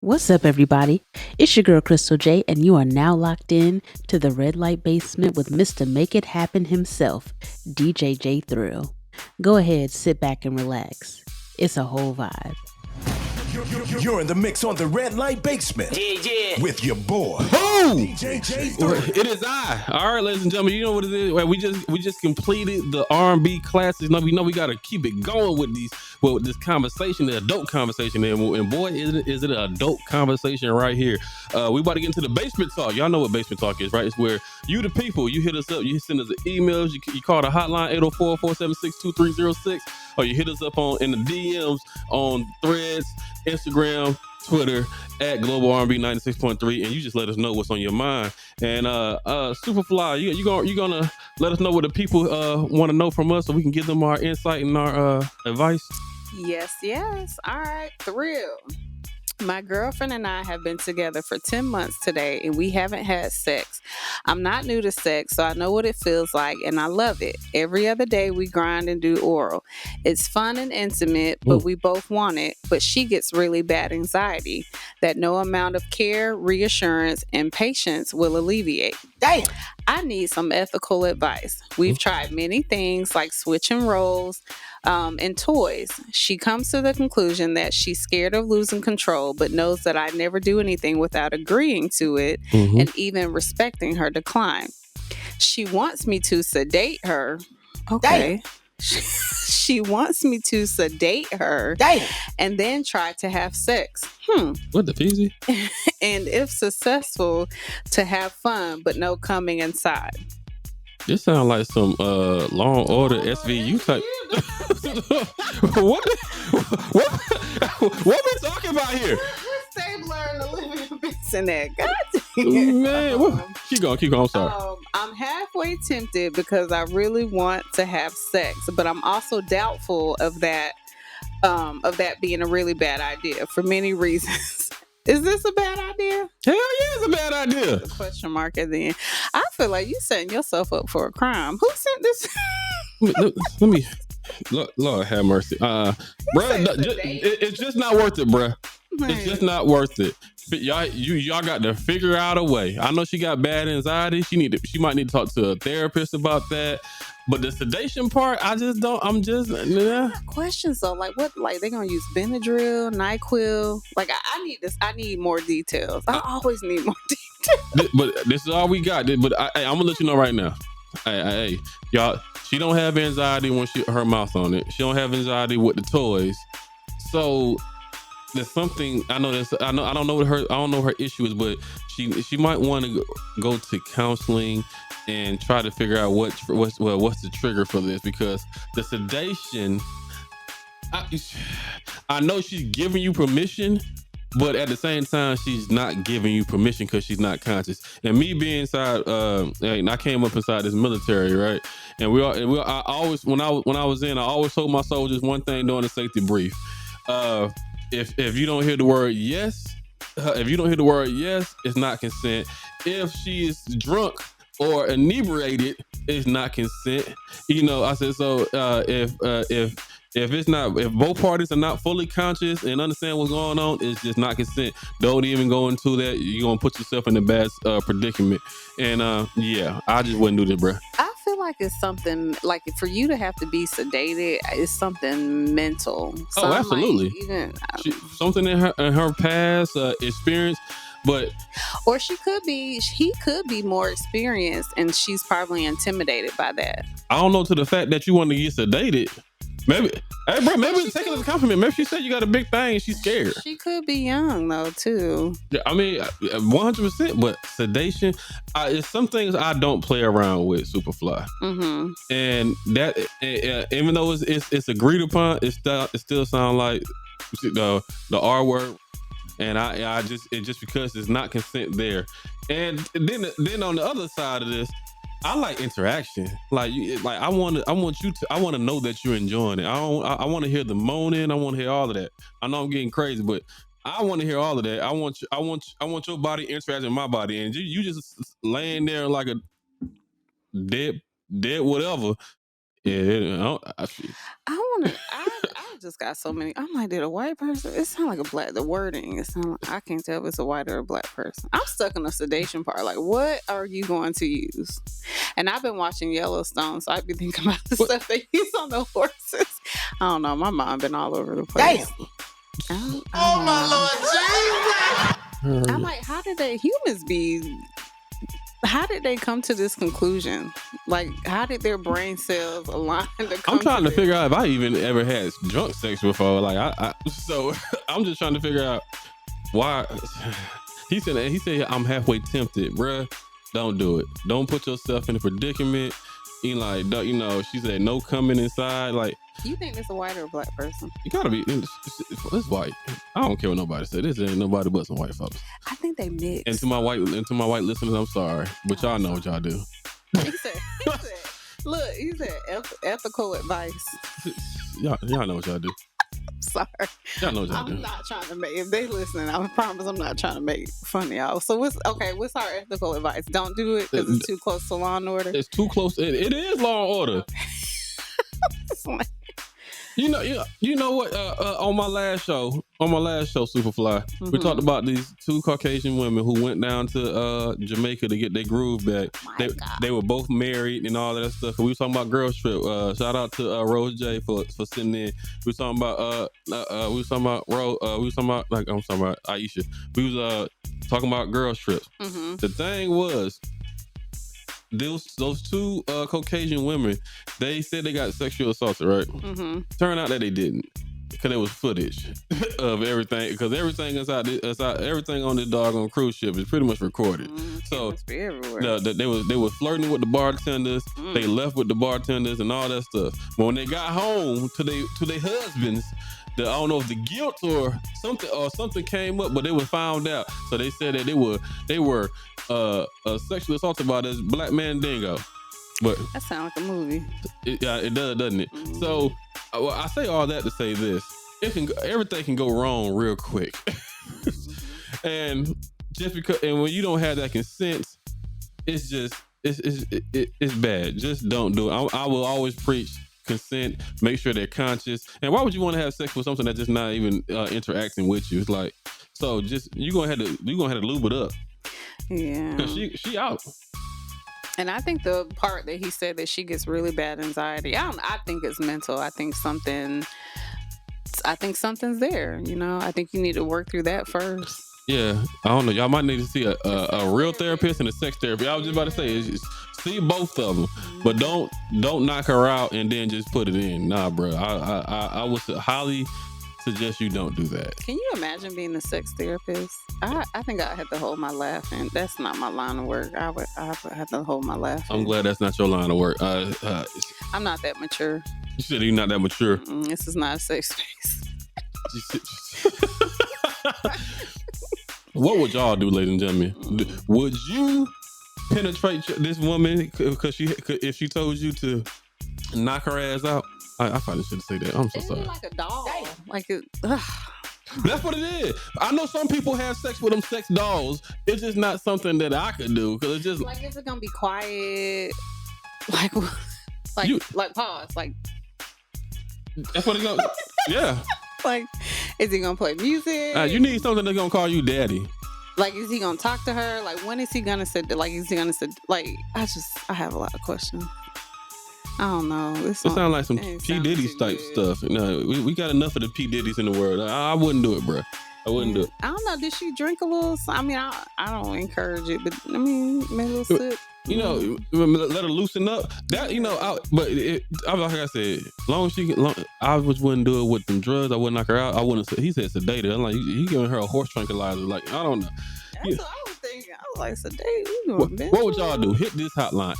What's up, everybody? It's your girl Crystal J, and you are now locked in to the Red Light Basement with Mr. Make It Happen himself, DJ J Thrill. Go ahead, sit back and relax. It's a whole vibe. You're in the mix on the Red Light Basement with your boy, DJ J Well, Thrill. it is I. All right, ladies and gentlemen, you know what it is. Well, we just completed the R&B classics. Now we know we gotta keep it going with this conversation, the adult conversation, and boy, is it an adult conversation right here. We about to get into the basement talk. Y'all know what basement talk is, right? It's where you the people, you hit us up, you send us emails, you call the hotline 804-476-2306, or you hit us up in the DMs on Threads, Instagram, Twitter at Global R&B 96.3, and you just let us know what's on your mind. And Superfly, you gonna let us know what the people want to know from us, so we can give them our insight and our advice. Yes. All right, Thrill. My girlfriend and I have been together for 10 months today, and we haven't had sex. I'm not new to sex, so I know what it feels like, and I love it. Every other day, we grind and do oral. It's fun and intimate, but we both want it. But she gets really bad anxiety that no amount of care, reassurance, and patience will alleviate. Damn. I need some ethical advice. We've tried many things like switching roles and toys. She comes to the conclusion that she's scared of losing control, but knows that I never do anything without agreeing to it and even respecting her decline. She wants me to sedate her. Okay. She wants me to sedate her and then try to have sex. What the feezy? And if successful, to have fun, but no coming inside. This sounds like some Law & Order SVU type. What we talking about here? We're stabler the living bits in that. God damn. Man, keep going. I'm sorry. I'm halfway tempted because I really want to have sex, but I'm also doubtful of that being a really bad idea for many reasons. Is this a bad idea? Hell yeah, it's a bad idea. The question mark at the end. I feel like you setting yourself up for a crime. Who sent this? Let me. Lord have mercy. Bruh, it's just not worth it, bruh. It's just not worth it. But y'all got to figure out a way. I know she got bad anxiety. She might need to talk to a therapist about that. But the sedation part, Questions though, like what? Like they gonna use Benadryl, NyQuil? Like I need more details. I always need more details. But this is all we got. But I'm gonna let you know right now. Hey, y'all. She don't have anxiety when her mouth on it. She don't have anxiety with the toys. So there's something I know. I don't know what her issue is, but she might want to go to counseling and try to figure out what's the trigger for this, because the sedation. I know she's giving you permission, but at the same time, she's not giving you permission because she's not conscious. And me being inside, I came up inside this military, right? And I always, when I was in, I always told my soldiers one thing during the safety brief: if you don't hear the word yes, it's not consent. If she is drunk or inebriated, it's not consent. I said, so if both parties are not fully conscious and understand what's going on, it's just not consent. Don't even go into that. You're gonna put yourself in a bad predicament. And I just wouldn't do this, bro. I feel like it's something like for you to have to be sedated. It's something mental. Oh, absolutely. Something in her past experience. Or he could be more experienced, and she's probably intimidated by that. I don't know, to the fact that you want to get sedated. Maybe, hey bro, maybe take it as a compliment. Maybe she said you got a big thing and she's scared. She could be young though too. Yeah, I mean, 100%. But sedation, it's some things I don't play around with, Superfly. Mm-hmm. And that, even though it's agreed upon, it still sounds like the R word. And just because it's not consent there. And then on the other side of this, I like interaction. I want to know that you're enjoying it. I want to hear the moaning. I want to hear all of that. I know I'm getting crazy, but I want to hear all of that. I want your body interacting with my body, and you just laying there like a dead whatever. Yeah, I just got so many. I'm like, did a white person? It sounds like a black. The wording. It sound like, I can't tell if it's a white or a black person. I'm stuck in the sedation part. Like, what are you going to use? And I've been watching Yellowstone, so I'd be thinking about the stuff they use on the horses. I don't know. My mom been all over the place. Damn. Oh my Lord Jesus! I'm like, how did humans be? How did they come to this conclusion? Like, how did their brain cells align to come I'm trying to this? figure out if I even ever had drunk sex before. Like, so I'm just trying to figure out why. He said I'm halfway tempted, bruh. Don't do it. Don't put yourself in a predicament. She said no coming inside. Like, you think this a white or a black person? You gotta be. It's white. I don't care what nobody said. This ain't nobody but some white folks. I think they mix. And to my white listeners, I'm sorry, but y'all know what y'all do. He said, ethical advice. Y'all know what y'all do. Sorry. Y'all know what y'all do. I'm not trying to make, if they listening, I promise I'm not trying to make fun of y'all. So what's our ethical advice? Don't do it because it's too close to Law and Order. It's too close. It is Law and Order. You know what? On my last show, Superfly, we talked about these two Caucasian women who went down to Jamaica to get their groove back. They were both married and all that stuff. And we were talking about Girls Trip. Shout out to Rose J for sitting in. We were talking about Aisha. We was talking about Girls Trips. Mm-hmm. The thing was, those two Caucasian women, they said they got sexually assaulted, right? Mm-hmm. Turned out that they didn't, because there was footage of everything. Because everything everything on this doggone cruise ship is pretty much recorded. So they was flirting with the bartenders. They left with the bartenders and all that stuff. But when they got home to their husbands, I don't know if the guilt or something came up, but they were found out. So they said that they were sexually assaulted by this black man dingo. But that sounds like a movie. It does, doesn't it? Mm-hmm. So I say all that to say this: everything can go wrong real quick, and when you don't have that consent, it's bad. Just don't do it. I will always preach consent. Make sure they're conscious. And why would you want to have sex with something that's just not even interacting with you? It's like, so just you're gonna have to lube it up. Yeah, because she out. And I think the part that he said that she gets really bad anxiety, I think it's mental. I think something's there. I think you need to work through that first. Yeah, I don't know. Y'all might need to see a real therapist and a sex therapist. I was just about to say, see both of them, but don't knock her out and then just put it in. Nah, bro. I would highly suggest you don't do that. Can you imagine being a sex therapist? I think I had to hold my laugh, and that's not my line of work. I would have to hold my laugh. I'm glad that's not your line of work. I'm not that mature. You said you're not that mature. This is not a safe space. What would y'all do, ladies and gentlemen? Would you penetrate this woman if she told you to knock her ass out? I probably shouldn't say that. I'm so sorry. Like a doll. Like it. That's what it is. I know some people have sex with them sex dolls. It's just not something that I could do, because it's just like, is it gonna be quiet? Like pause. Like that's what it's gonna. Yeah. Like, is he gonna play music? You need something that's gonna call you daddy. Like, is he gonna talk to her? Like, when is he gonna sit? Like, is he gonna sit? Like, I have a lot of questions. I don't know. It sounds like some P. Diddy type stuff. No, we got enough of the P. Diddy's in the world. I wouldn't do it, bro. I wouldn't do it. I don't know. Did she drink a little? I mean, I don't encourage it, but I mean, maybe a little sip. Let her loosen up. That like I said, I wouldn't do it with them drugs. I wouldn't knock her out. I wouldn't. He said sedated. I'm like, he giving her a horse tranquilizer. Like, I don't know. That's what I was thinking. I was like, sedated. What would y'all do? Hit this hotline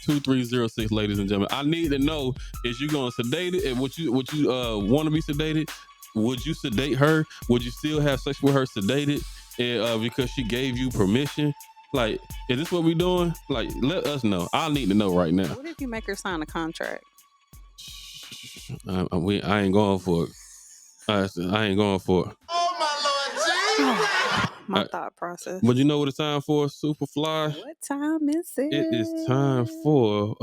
804-476-2306, ladies and gentlemen. I need to know: is you gonna sedate it? And would you want to be sedated? Would you sedate her? Would you still have sex with her sedated? And because she gave you permission? Like, is this what we doing? Like, let us know. I need to know right now. What if you make her sign a contract? I ain't going for it. I ain't going for it. Oh my Lord Jesus! My thought process. But you know what it's time for, Superfly? What time is it? It is time for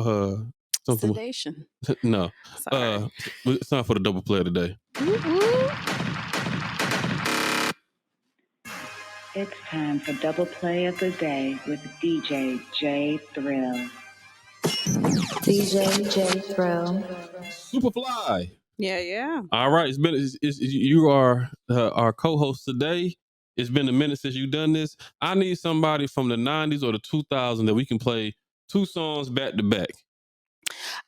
Something. Sedation. No. Sorry. It's time for the double play of the day. It's time for double play of the day with DJ J Thrill. DJ J Thrill. Superfly. Yeah. All right. You are our co-host today. It's been a minute since you've done this. I need somebody from the 90s or the 2000s that we can play 2 songs back to back.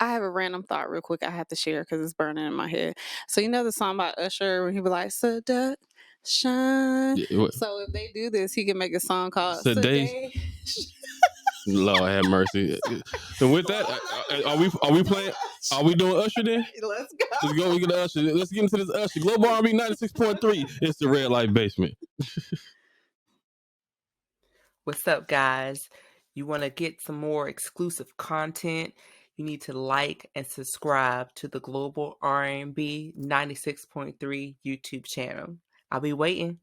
I have a random thought real quick I have to share because it's burning in my head. So you know the song by Usher where he be like, seduction? Yeah, so if they do this, he can make a song called Sedation. Lord have mercy. So with that, are we playing? Are we doing Usher then? Let's go. Let's go. We get Usher. Let's get into this Usher. Global R&B 96.3. It's the Red Light Basement. What's up, guys? You want to get some more exclusive content? You need to like and subscribe to the Global R&B 96.3 YouTube channel. I'll be waiting.